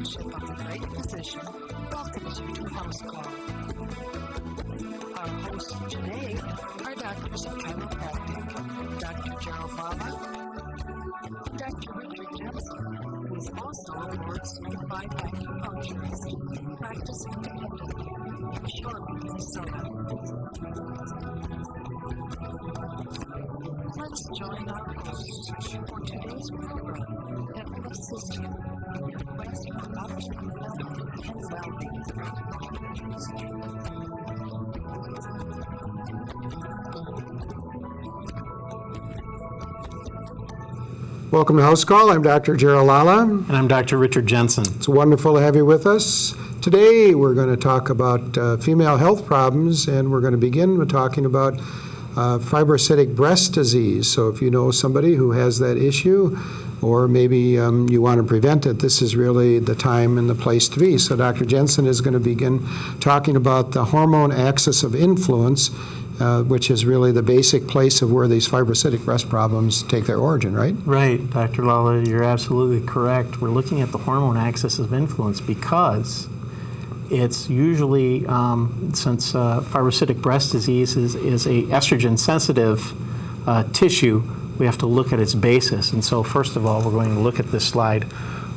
Fellowship of the Great Physician welcomes you to House Call. Our hosts today are doctors of chiropractic, Dr. Gerald Lala, Dr. Richard Jensen, who is also a board-certified acupuncturist practicing independently in Charlotte, Minnesota. Let's join our hosts for today's program that will assist you in your quest for optimal health and well-being. Welcome to House Call. I'm Dr. Gerald Lala. And I'm Dr. Richard Jensen. It's wonderful to have you with us. Today we're going to talk about female health problems, and we're going to begin with talking about fibrocytic breast disease. So if you know somebody who has that issue, or maybe you want to prevent it, this is really the time and the place to be. So Dr. Jensen is going to begin talking about the hormone axis of influence, which is really the basic place of where these fibrocytic breast problems take their origin, right? Right, Dr. Lala, you're absolutely correct. We're looking at the hormone axis of influence because it's usually, since fibrocytic breast disease is a estrogen-sensitive tissue, we have to look at its basis. And so first of all, we're going to look at this slide,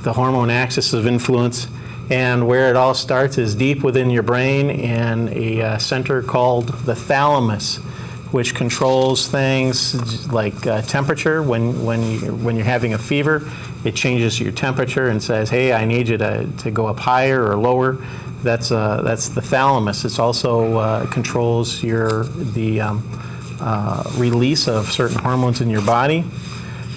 the hormone axis of influence, and where it all starts is deep within your brain in a center called the thalamus, which controls things like temperature. When you're having a fever, it changes your temperature and says, hey, I need you to go up higher or lower. That's the thalamus. It also controls the release of certain hormones in your body.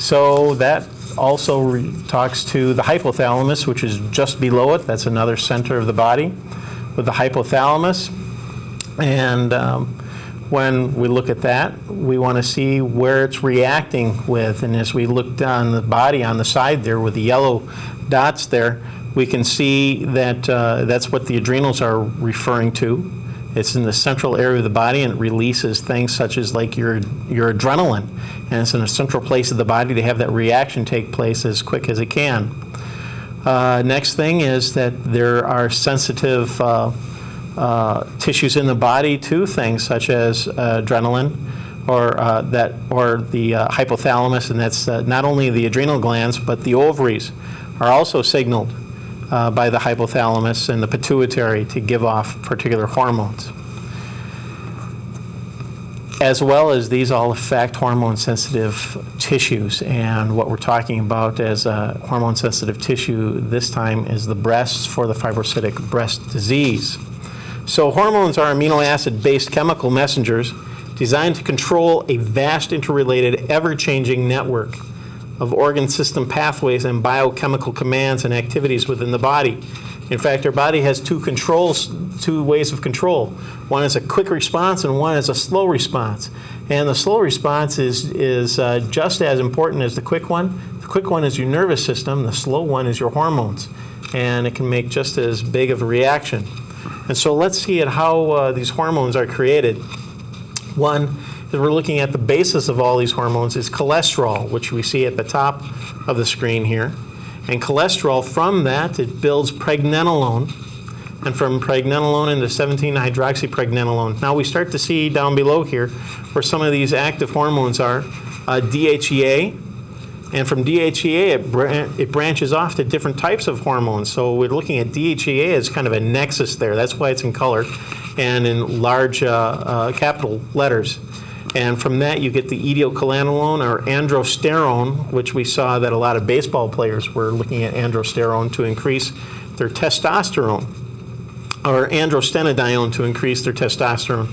So that also talks to the hypothalamus, which is just below it. That's another center of the body with the hypothalamus. And when we look at that, we want to see where it's reacting with. And as we look down the body on the side there with the yellow dots there, we can see that that's what the adrenals are referring to. It's in the central area of the body, and it releases things such as like your adrenaline. And it's in a central place of the body to have that reaction take place as quick as it can. Next thing is that there are sensitive tissues in the body to things such as adrenaline or the hypothalamus, and that's not only the adrenal glands, but the ovaries are also signaled by the hypothalamus and the pituitary to give off particular hormones. As well as these all affect hormone-sensitive tissues, and what we're talking about as a hormone-sensitive tissue this time is the breasts for the fibrocytic breast disease. So hormones are amino acid-based chemical messengers designed to control a vast interrelated, ever-changing network of organ system pathways and biochemical commands and activities within the body. In fact, our body has two ways of control. One is a quick response and one is a slow response. And the slow response is just as important as the quick one. The quick one is your nervous system. The slow one is your hormones. And it can make just as big of a reaction. And so let's see at how these hormones are created. One, as we're looking at the basis of all these hormones, is cholesterol, which we see at the top of the screen here. And cholesterol, from that, it builds pregnenolone, and from pregnenolone into 17-hydroxypregnenolone. Now we start to see down below here where some of these active hormones are, DHEA, and from DHEA it branches off to different types of hormones. So we're looking at DHEA as kind of a nexus there. That's why it's in color and in large capital letters. And from that, you get the ethyl-calanolone or androsterone, which we saw that a lot of baseball players were looking at androsterone to increase their testosterone, or androstenedione to increase their testosterone.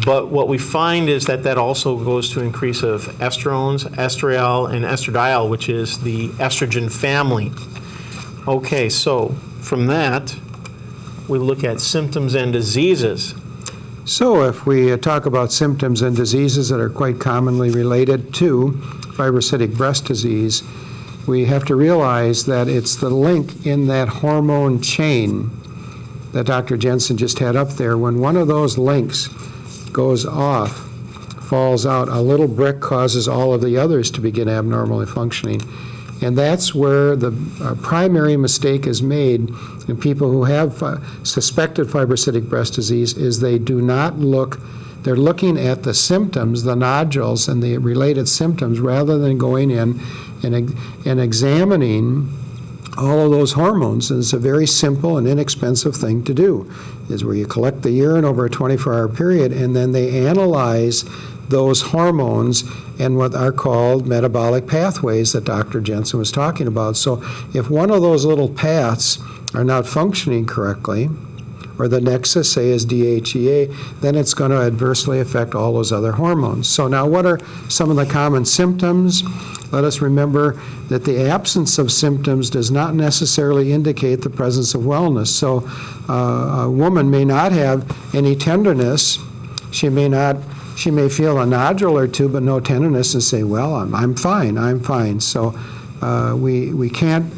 But what we find is that also goes to increase of estrogens, estriol, and estradiol, which is the estrogen family. Okay, so from that, we look at symptoms and diseases. So if we talk about symptoms and diseases that are quite commonly related to fibrocytic breast disease, we have to realize that it's the link in that hormone chain that Dr. Jensen just had up there. When one of those links goes off, falls out, a little brick causes all of the others to begin abnormally functioning. And that's where the primary mistake is made in people who have suspected fibrocystic breast disease is they do not look. They're looking at the symptoms, the nodules, and the related symptoms rather than going in and examining all of those hormones. And it's a very simple and inexpensive thing to do, is where you collect the urine over a 24-hour period, and then they analyze those hormones and what are called metabolic pathways that Dr. Jensen was talking about. So if one of those little paths are not functioning correctly, or the nexus, say, is DHEA, then it's going to adversely affect all those other hormones. So now what are some of the common symptoms? Let us remember that the absence of symptoms does not necessarily indicate the presence of wellness. So a woman may not have any tenderness. She may feel a nodule or two, but no tenderness, and say, well, I'm fine. So we can't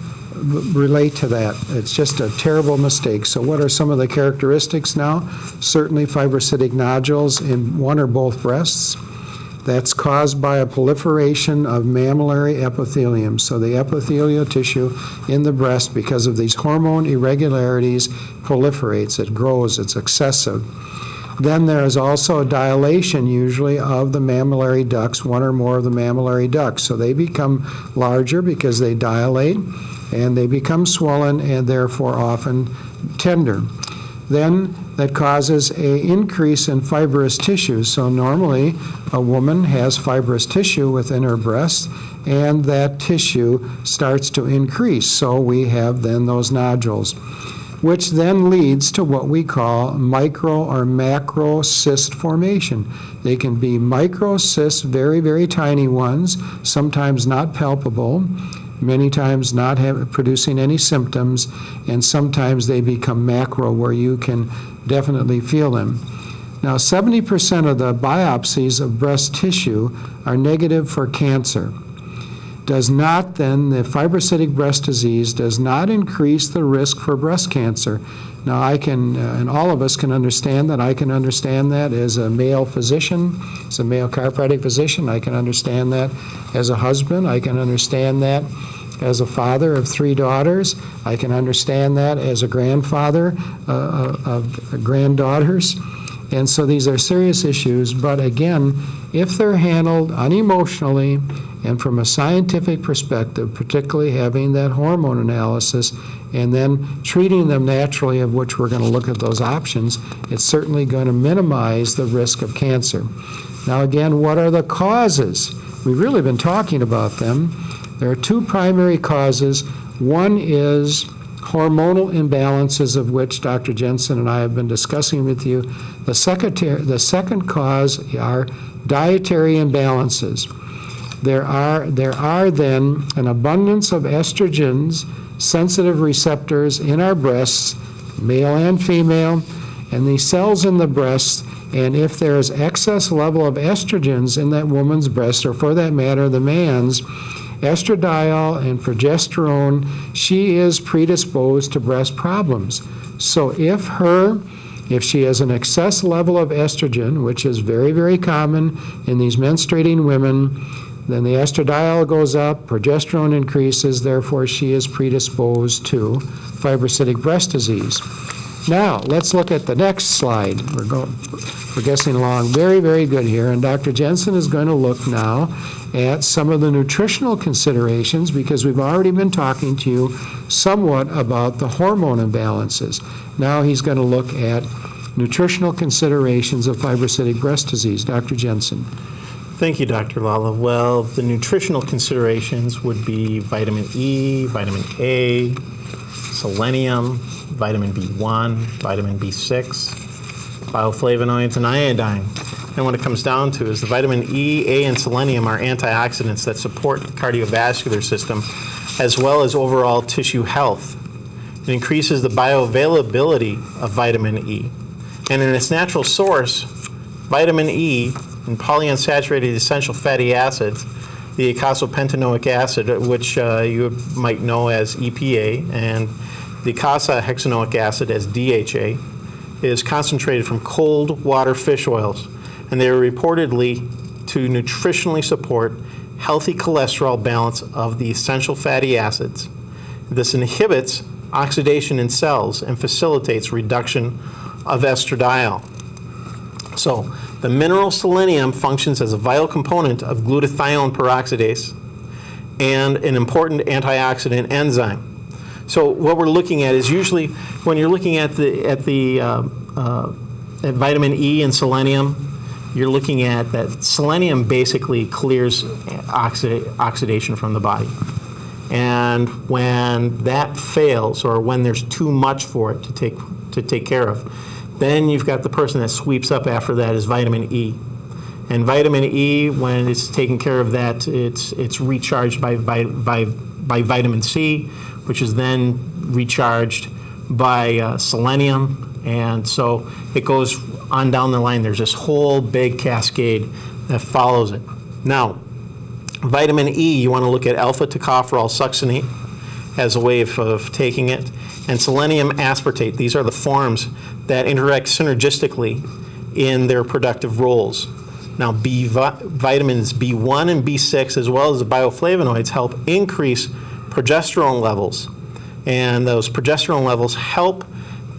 relate to that. It's just a terrible mistake. So what are some of the characteristics now? Certainly fibrocystic nodules in one or both breasts. That's caused by a proliferation of mammillary epithelium. So the epithelial tissue in the breast, because of these hormone irregularities, proliferates. It grows. It's excessive. Then there is also a dilation, usually, of the mammillary ducts, one or more of the mammillary ducts. So they become larger because they dilate, and they become swollen and therefore often tender. Then that causes an increase in fibrous tissue. So normally a woman has fibrous tissue within her breast, and that tissue starts to increase. So we have then those nodules, which then leads to what we call micro or macro cyst formation. They can be micro cysts, very, very tiny ones, sometimes not palpable, many times not producing any symptoms, and sometimes they become macro where you can definitely feel them. Now, 70% of the biopsies of breast tissue are negative for cancer. The fibrocystic breast disease does not increase the risk for breast cancer. Now, I can, and all of us can understand that. I can understand that as a male physician, as a male chiropractic physician. I can understand that as a husband. I can understand that as a father of 3 daughters. I can understand that as a grandfather of granddaughters. And so these are serious issues, but again, if they're handled unemotionally and from a scientific perspective, particularly having that hormone analysis and then treating them naturally, of which we're going to look at those options, it's certainly going to minimize the risk of cancer. Now again, what are the causes? We've really been talking about them. There are 2 primary causes. One is hormonal imbalances, of which Dr. Jensen and I have been discussing with you. The second cause are dietary imbalances. There are then an abundance of estrogens, sensitive receptors in our breasts, male and female, and these cells in the breast, and if there is excess level of estrogens in that woman's breast, or for that matter, the man's, estradiol and progesterone, she is predisposed to breast problems. So if she has an excess level of estrogen, which is very, very common in these menstruating women, then the estradiol goes up, progesterone increases, therefore she is predisposed to fibrocystic breast disease. Now, let's look at the next slide. We're progressing along very, very good here, and Dr. Jensen is going to look now at some of the nutritional considerations, because we've already been talking to you somewhat about the hormone imbalances. Now he's going to look at nutritional considerations of fibrocystic breast disease. Dr. Jensen. Thank you, Dr. Lala. Well, the nutritional considerations would be vitamin E, vitamin A, selenium, vitamin B1, vitamin B6, bioflavonoids, and iodine. And what it comes down to is the vitamin E, A, and selenium are antioxidants that support the cardiovascular system as well as overall tissue health. It increases the bioavailability of vitamin E. And in its natural source, vitamin E and polyunsaturated essential fatty acids, the eicosapentaenoic acid, which you might know as EPA, and the eicosahexaenoic acid as DHA, is concentrated from cold water fish oils. And they are reportedly to nutritionally support healthy cholesterol balance of the essential fatty acids. This inhibits oxidation in cells and facilitates reduction of estradiol. So the mineral selenium functions as a vital component of glutathione peroxidase and an important antioxidant enzyme. So what we're looking at is usually when you're looking at vitamin E and selenium, you're looking at that selenium basically clears oxidation from the body. And when that fails, or when there's too much for it to take care of, then you've got the person that sweeps up after that is vitamin E. And vitamin E, when it's taken care of that, it's recharged by vitamin C, which is then recharged by selenium. And so it goes on down the line. There's this whole big cascade that follows it. Now, vitamin E, you want to look at alpha-tocopherol succinate as a way of taking it, and selenium aspartate. These are the forms that interact synergistically in their productive roles. Now, vitamins B1 and B6, as well as the bioflavonoids, help increase progesterone levels, and those progesterone levels help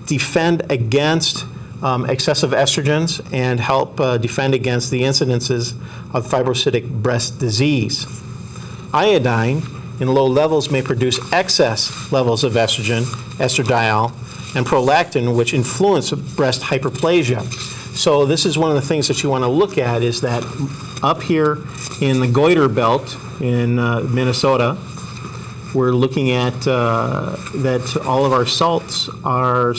defend against excessive estrogens and help defend against the incidences of fibrocytic breast disease. Iodine in low levels may produce excess levels of estrogen, estradiol, and prolactin, which influence breast hyperplasia. So this is one of the things that you want to look at, is that up here in the goiter belt in Minnesota, we're looking at that all of our salts are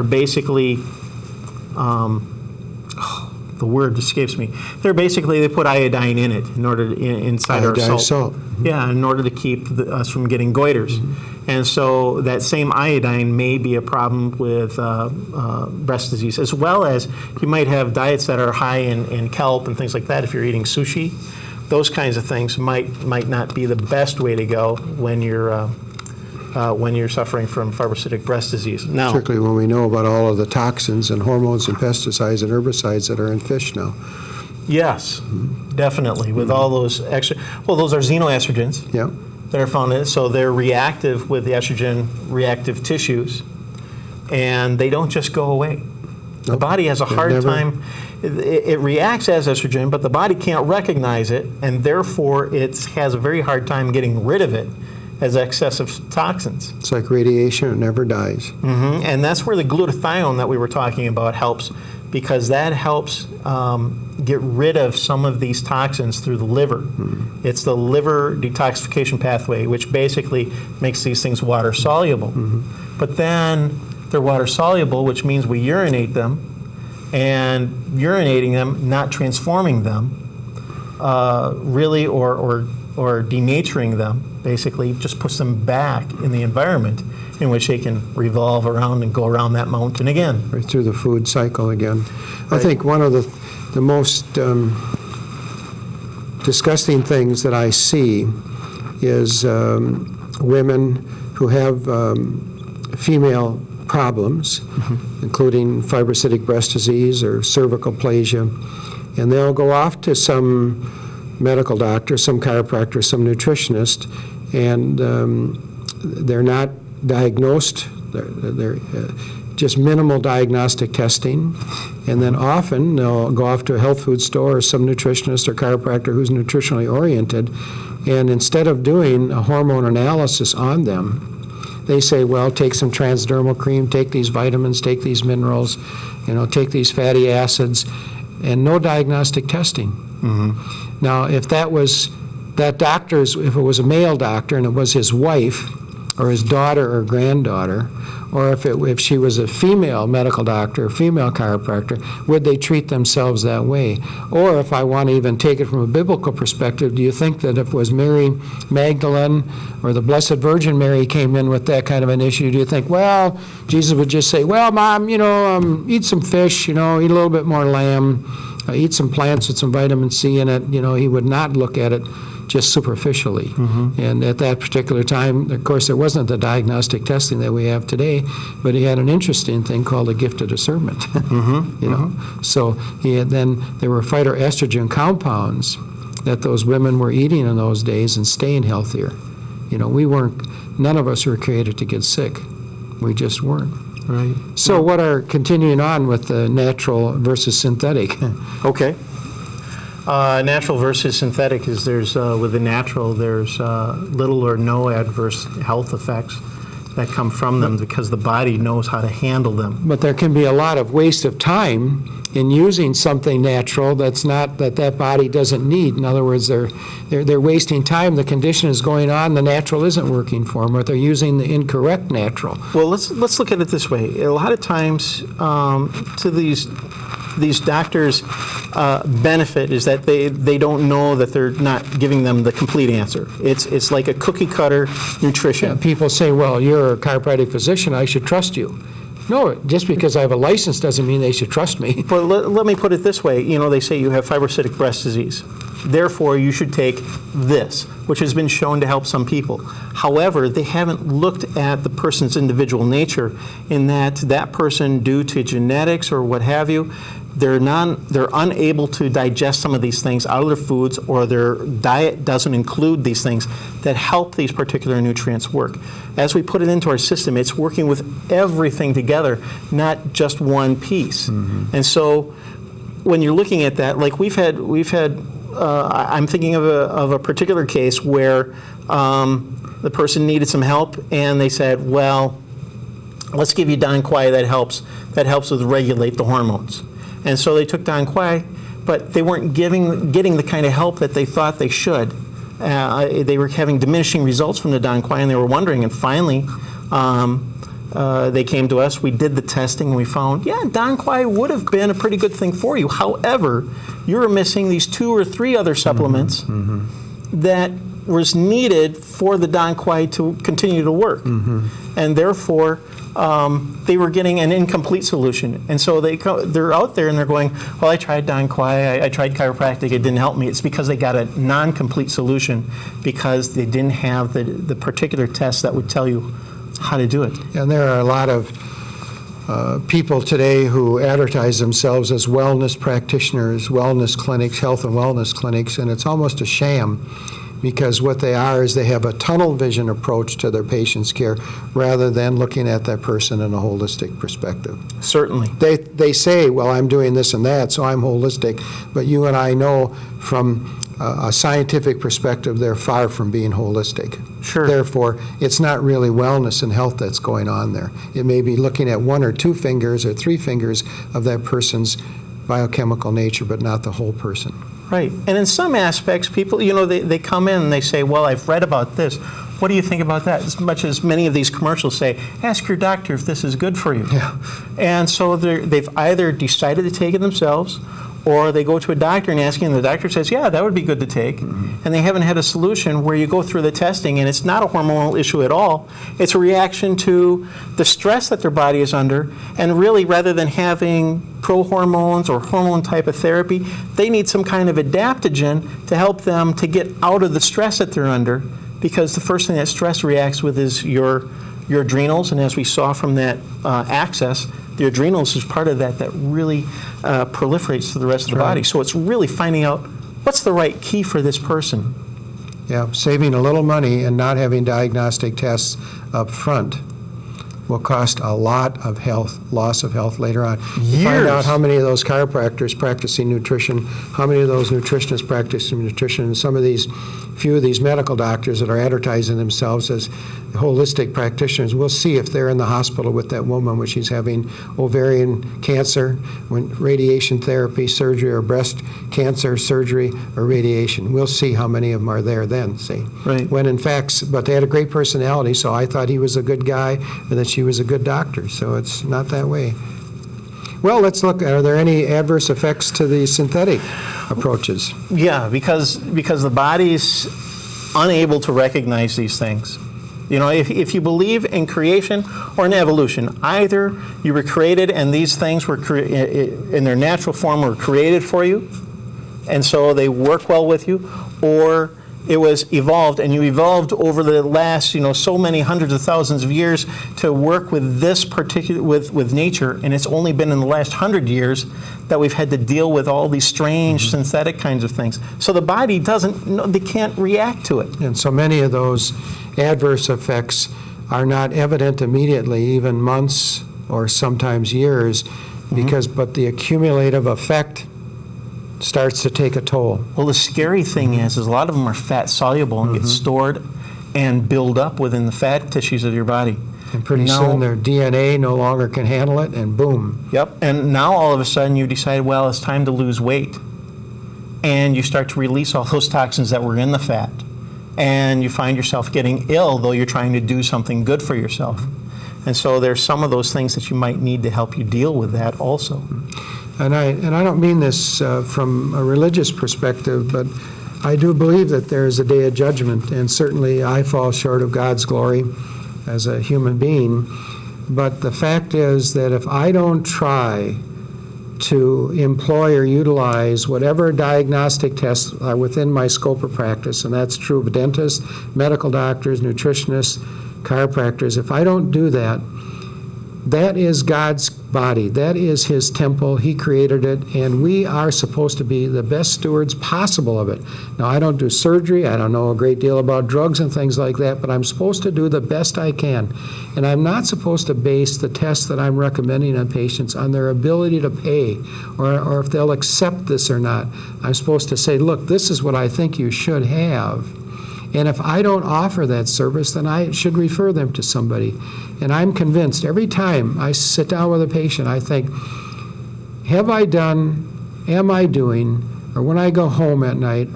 basically, the word escapes me. They put iodine in it in order inside our salt. Yeah, in order to keep us from getting goiters. And so that same iodine may be a problem with breast disease, as well as you might have diets that are high in kelp and things like that. If you're eating sushi, those kinds of things might not be the best way to go when you're suffering from fibrocytic breast disease. Now, particularly when we know about all of the toxins and hormones and pesticides and herbicides that are in fish now. Yes, definitely. With all those those are xenoestrogens. Yeah. That are found in it, so they're reactive with the estrogen reactive tissues, and they don't just go away. The body has a hard time. It reacts as estrogen, but the body can't recognize it, and therefore it has a very hard time getting rid of it as excessive toxins. It's like radiation, it never dies. And that's where the glutathione that we were talking about helps, because that helps get rid of some of these toxins through the liver. It's the liver detoxification pathway, which basically makes these things water soluble. But then they're water soluble, which means we urinate them, and urinating them, not transforming them, really, or denaturing them, basically just puts them back in the environment in which they can revolve around and go around that mountain again. Right through the food cycle again. I think one of the most disgusting things that I see is women who have female problems, including fibrocytic breast disease or cervical plasia, and they'll go off to some medical doctor, some chiropractor, some nutritionist, and they're not diagnosed. They're just minimal diagnostic testing, and then often they'll go off to a health food store or some nutritionist or chiropractor who's nutritionally oriented, and instead of doing a hormone analysis on them, they say, well, take some transdermal cream, take these vitamins, take these minerals, take these fatty acids, and no diagnostic testing. Now, if that was that doctor's, if it was a male doctor and it was his wife or his daughter or granddaughter, or if she was a female medical doctor, female chiropractor, would they treat themselves that way? Or if I want to even take it from a biblical perspective, do you think that if it was Mary Magdalene or the Blessed Virgin Mary came in with that kind of an issue, do you think, well, Jesus would just say, well, Mom, eat some fish, eat a little bit more lamb, eat some plants with some vitamin C in it. He would not look at it just superficially. And at that particular time, of course, there wasn't the diagnostic testing that we have today, but he had an interesting thing called a gift of discernment. You know, so then there were phytoestrogen compounds that those women were eating in those days and staying healthier. You know, none of us were created to get sick. We just weren't. Right. So continuing on with the natural versus synthetic. Okay. Natural versus synthetic is with the natural, there's little or no adverse health effects that come from them because the body knows how to handle them. But there can be a lot of waste of time in using something natural that body doesn't need. In other words, they're wasting time. The condition is going on. The natural isn't working for them, or they're using the incorrect natural. Well, let's look at it this way. A lot of times, to these doctors' benefit is that they don't know that they're not giving them the complete answer. It's like a cookie cutter nutrition. People say, well, you're a chiropractic physician, I should trust you. No, just because I have a license doesn't mean they should trust me. But let me put it this way. You know, they say you have fibrocytic breast disease. Therefore, you should take this, which has been shown to help some people. However, they haven't looked at the person's individual nature in that person, due to genetics or what have you, they're unable to digest some of these things out of their foods, or their diet doesn't include these things that help these particular nutrients work. As we put it into our system, it's working with everything together, not just one piece. And so when you're looking at that, like we've had I'm thinking of a particular case where the person needed some help, and they said, well, let's give you Don Quai that helps with regulate the hormones. And so they took Don Quai, but they weren't getting the kind of help that they thought they should. They were having diminishing results from the Don Quai, and they were wondering, and finally they came to us. We did the testing, and we found, Don Quai would have been a pretty good thing for you. However, you're missing these 2 or 3 other supplements that was needed for the Don Quai to continue to work. And therefore, they were getting an incomplete solution. And so they're out there and they're going, well, I tried Don Quai, I tried chiropractic, it didn't help me. It's because they got a non-complete solution because they didn't have the particular test that would tell you how to do it. And there are a lot of people today who advertise themselves as wellness practitioners, wellness clinics, health and wellness clinics, and it's almost a sham, because what they are is they have a tunnel vision approach to their patient's care rather than looking at that person in a holistic perspective. Certainly. They say, well, I'm doing this and that, so I'm holistic, but you and I know from a scientific perspective, they're far from being holistic. Sure. Therefore, it's not really wellness and health that's going on there. It may be looking at 1 or 2 fingers or 3 fingers of that person's biochemical nature, but not the whole person. Right. And in some aspects, people, they come in and they say, well, I've read about this. What do you think about that? As much as many of these commercials say, ask your doctor if this is good for you. Yeah. And so they've either decided to take it themselves, or they go to a doctor and ask him, and the doctor says, yeah, that would be good to take. And they haven't had a solution where you go through the testing and it's not a hormonal issue at all. It's a reaction to the stress that their body is under. And really, rather than having pro-hormones or hormone type of therapy, they need some kind of adaptogen to help them to get out of the stress that they're under, because the first thing that stress reacts with is your adrenals. And as we saw from that axis, the adrenals is part of that really proliferates to the rest of the body. So it's really finding out what's the right key for this person. Yeah, saving a little money and not having diagnostic tests up front will cost a lot of loss of health later on. You find out how many of those chiropractors practicing nutrition, how many of those nutritionists practicing nutrition, and few of these medical doctors that are advertising themselves as holistic practitioners. We'll see if they're in the hospital with that woman when she's having ovarian cancer, when radiation therapy, surgery, or breast cancer, surgery, or radiation. We'll see how many of them are there then, see. Right. When in fact, but they had a great personality, so I thought he was a good guy and that she was a good doctor, so it's not that way. Well, let's look, are there any adverse effects to the synthetic approaches? Yeah, because the body's unable to recognize these things. If you believe in creation or in evolution, either you were created and these things were in their natural form were created for you, and so they work well with you, or It was evolved, and you evolved over the last, so many hundreds of thousands of years to work with this particular, with nature, and it's only been in the last 100 years that we've had to deal with all these strange synthetic kinds of things. So the body they can't react to it. And so many of those adverse effects are not evident immediately, even months or sometimes years, but the accumulative effect starts to take a toll. Well, the scary thing is a lot of them are fat soluble and get stored and build up within the fat tissues of your body. And pretty soon their DNA no longer can handle it, and boom. Yep. And now all of a sudden you decide, well, it's time to lose weight. And you start to release all those toxins that were in the fat. And you find yourself getting ill, though you're trying to do something good for yourself. And so there's some of those things that you might need to help you deal with that also. And I don't mean this from a religious perspective, but I do believe that there is a day of judgment, and certainly I fall short of God's glory as a human being. But the fact is that if I don't try to employ or utilize whatever diagnostic tests are within my scope of practice, and that's true of dentists, medical doctors, nutritionists, chiropractors, if I don't do that, that is God's body. That is His temple. He created it, and we are supposed to be the best stewards possible of it. Now, I don't do surgery. I don't know a great deal about drugs and things like that, but I'm supposed to do the best I can. And I'm not supposed to base the tests that I'm recommending on patients on their ability to pay or if they'll accept this or not. I'm supposed to say, look, this is what I think you should have. And if I don't offer that service, then I should refer them to somebody. And I'm convinced every time I sit down with a patient, I think, have I done, am I doing, or when I go home at night,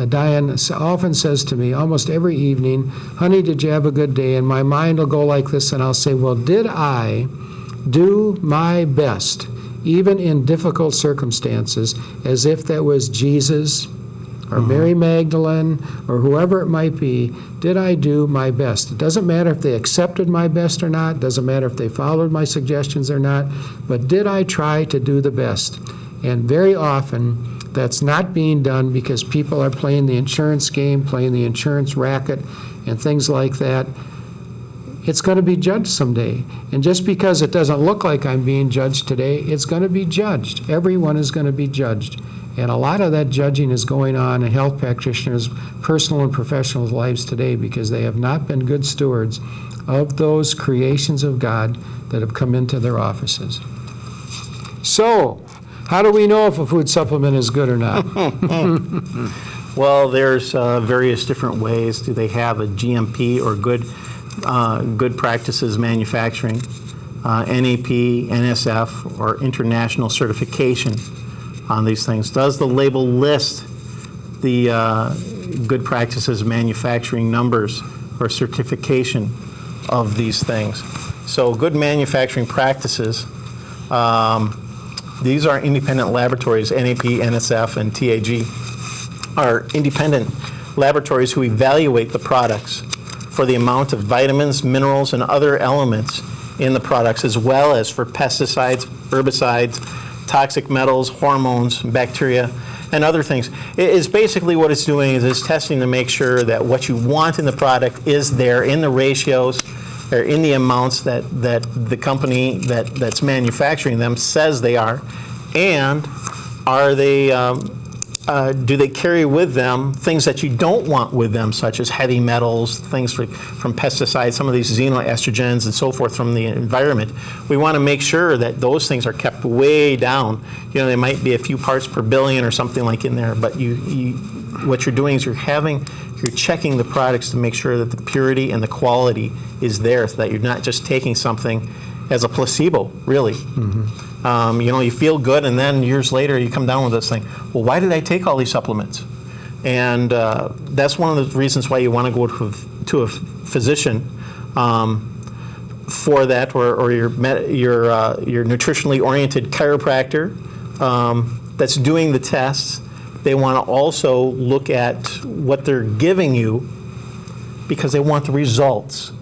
Diane often says to me almost every evening, honey, did you have a good day? And my mind will go like this, and I'll say, well, did I do my best, even in difficult circumstances, as if that was Jesus or Mary Magdalene, or whoever it might be, did I do my best? It doesn't matter if they accepted my best or not, doesn't matter if they followed my suggestions or not, but did I try to do the best? And very often, that's not being done because people are playing the insurance game, playing the insurance racket, and things like that. It's going to be judged someday. And just because it doesn't look like I'm being judged today, it's going to be judged. Everyone is going to be judged. And a lot of that judging is going on in health practitioners' personal and professional lives today because they have not been good stewards of those creations of God that have come into their offices. So, how do we know if a food supplement is good or not? Well, there's various different ways. Do they have a GMP or good practices manufacturing, NAP, NSF, or international certification on these things? Does the label list the good practices manufacturing numbers or certification of these things? So good manufacturing practices, these are independent laboratories. NAP, NSF, and TAG are independent laboratories who evaluate the products for the amount of vitamins, minerals, and other elements in the products, as well as for pesticides, herbicides, toxic metals, hormones, bacteria, and other things. It is basically what it's doing is it's testing to make sure that what you want in the product is there in the ratios or in the amounts that the company that's manufacturing them says they are, and are they do they carry with them things that you don't want with them, such as heavy metals, things from pesticides, some of these xenoestrogens and so forth from the environment. We want to make sure that those things are kept way down. There might be a few parts per billion or something like in there, but what you're doing is you're checking the products to make sure that the purity and the quality is there, so that you're not just taking something as a placebo, really. You feel good, and then years later you come down with this thing. Well, why did I take all these supplements? And that's one of the reasons why you want to go to a physician for that, or your nutritionally oriented chiropractor that's doing the tests. They want to also look at what they're giving you because they want the results.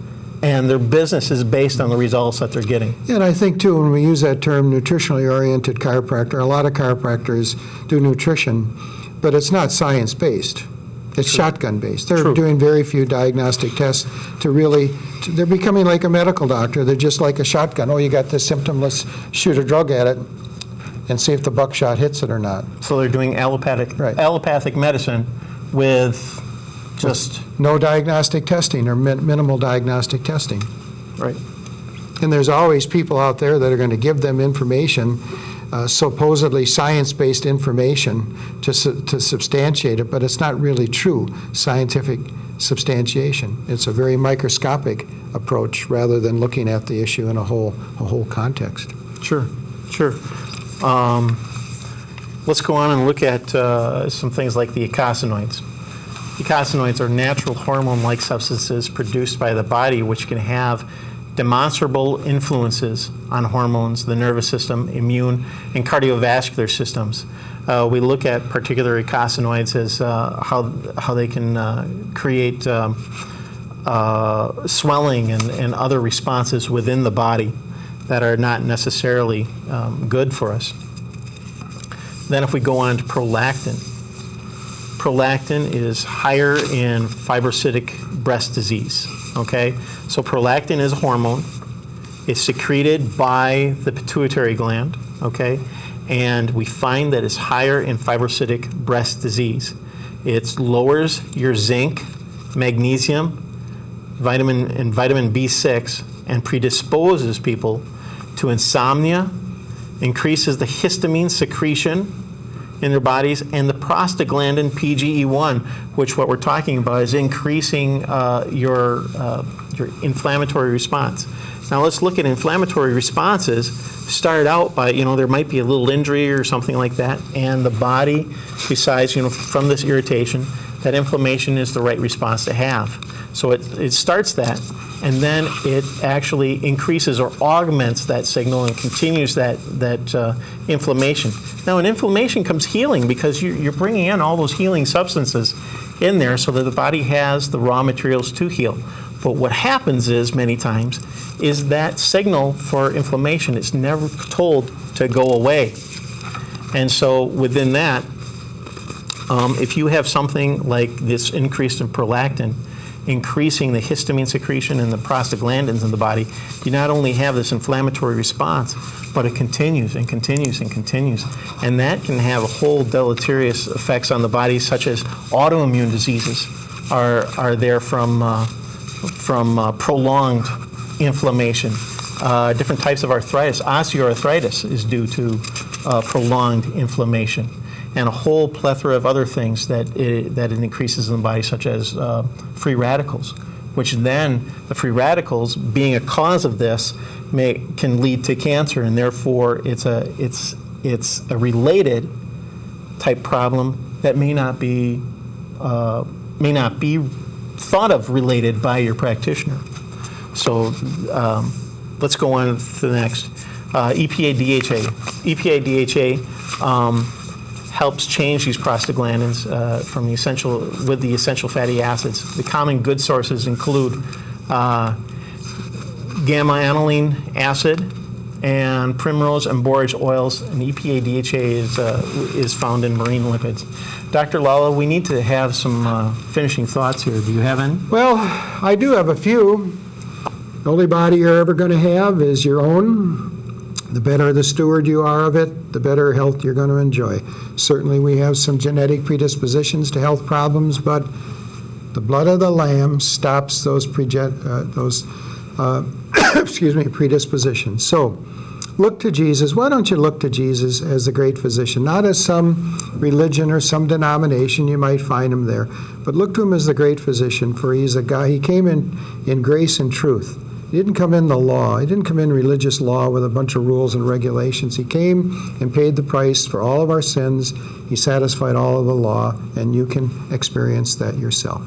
And their business is based on the results that they're getting. And I think, too, when we use that term, nutritionally oriented chiropractor, a lot of chiropractors do nutrition, but it's not science-based. It's shotgun-based. They're True. doing very few diagnostic tests they're becoming like a medical doctor. They're just like a shotgun. Oh, you got this symptom, let's shoot a drug at it and see if the buckshot hits it or not. So they're doing Right. allopathic medicine with just, No diagnostic testing or minimal diagnostic testing. right. And there's always people out there that are going to give them information, supposedly science-based information to substantiate it, but it's not really true scientific substantiation. It's a very microscopic approach rather than looking at the issue in a whole context. Sure, sure. Let's go on and look at some things like the eicosanoids. Eicosanoids are natural hormone-like substances produced by the body which can have demonstrable influences on hormones, the nervous system, immune, and cardiovascular systems. We look at particular eicosanoids as how they can create swelling and other responses within the body that are not necessarily good for us. Then if we go on to prolactin. Prolactin is higher in fibrocytic breast disease, okay? So prolactin is a hormone. It's secreted by the pituitary gland, okay? And we find that it's higher in fibrocytic breast disease. It lowers your zinc, magnesium, vitamin B6, and predisposes people to insomnia, increases the histamine secretion in their bodies, and the prostaglandin PGE1, which what we're talking about is increasing your inflammatory response. Now let's look at inflammatory responses. Start out by, there might be a little injury or something like that, and the body decides, from this irritation, that inflammation is the right response to have. So it starts that, and then it actually increases or augments that signal and continues that inflammation. Now, in inflammation comes healing, because you're bringing in all those healing substances in there so that the body has the raw materials to heal. But what happens is, many times, is that signal for inflammation is never told to go away. And so within that, if you have something like this increase in prolactin, increasing the histamine secretion and the prostaglandins in the body, you not only have this inflammatory response, but it continues and continues and continues. And that can have a whole deleterious effects on the body, such as autoimmune diseases are there from prolonged inflammation. Different types of arthritis. Osteoarthritis is due to prolonged inflammation, and a whole plethora of other things that it increases in the body, such as free radicals, which then the free radicals, being a cause of this, can lead to cancer, and therefore it's a related type problem that may not be thought of related by your practitioner. So let's go on to the next. EPA-DHA. EPA-DHA helps change these prostaglandins from the essential fatty acids. The common good sources include gamma-aniline acid and primrose and borage oils, and EPA-DHA is found in marine lipids. Dr. Lala, we need to have some finishing thoughts here. Do you have any? Well, I do have a few. The only body you're ever going to have is your own. The better the steward you are of it, the better health you're going to enjoy. Certainly we have some genetic predispositions to health problems, but the blood of the Lamb stops those predispositions. So look to Jesus. Why don't you look to Jesus as the great physician, not as some religion or some denomination, you might find him there, but look to him as the great physician, for he's a guy, he came in grace and truth. He didn't come in the law. He didn't come in religious law with a bunch of rules and regulations. He came and paid the price for all of our sins. He satisfied all of the law, and you can experience that yourself.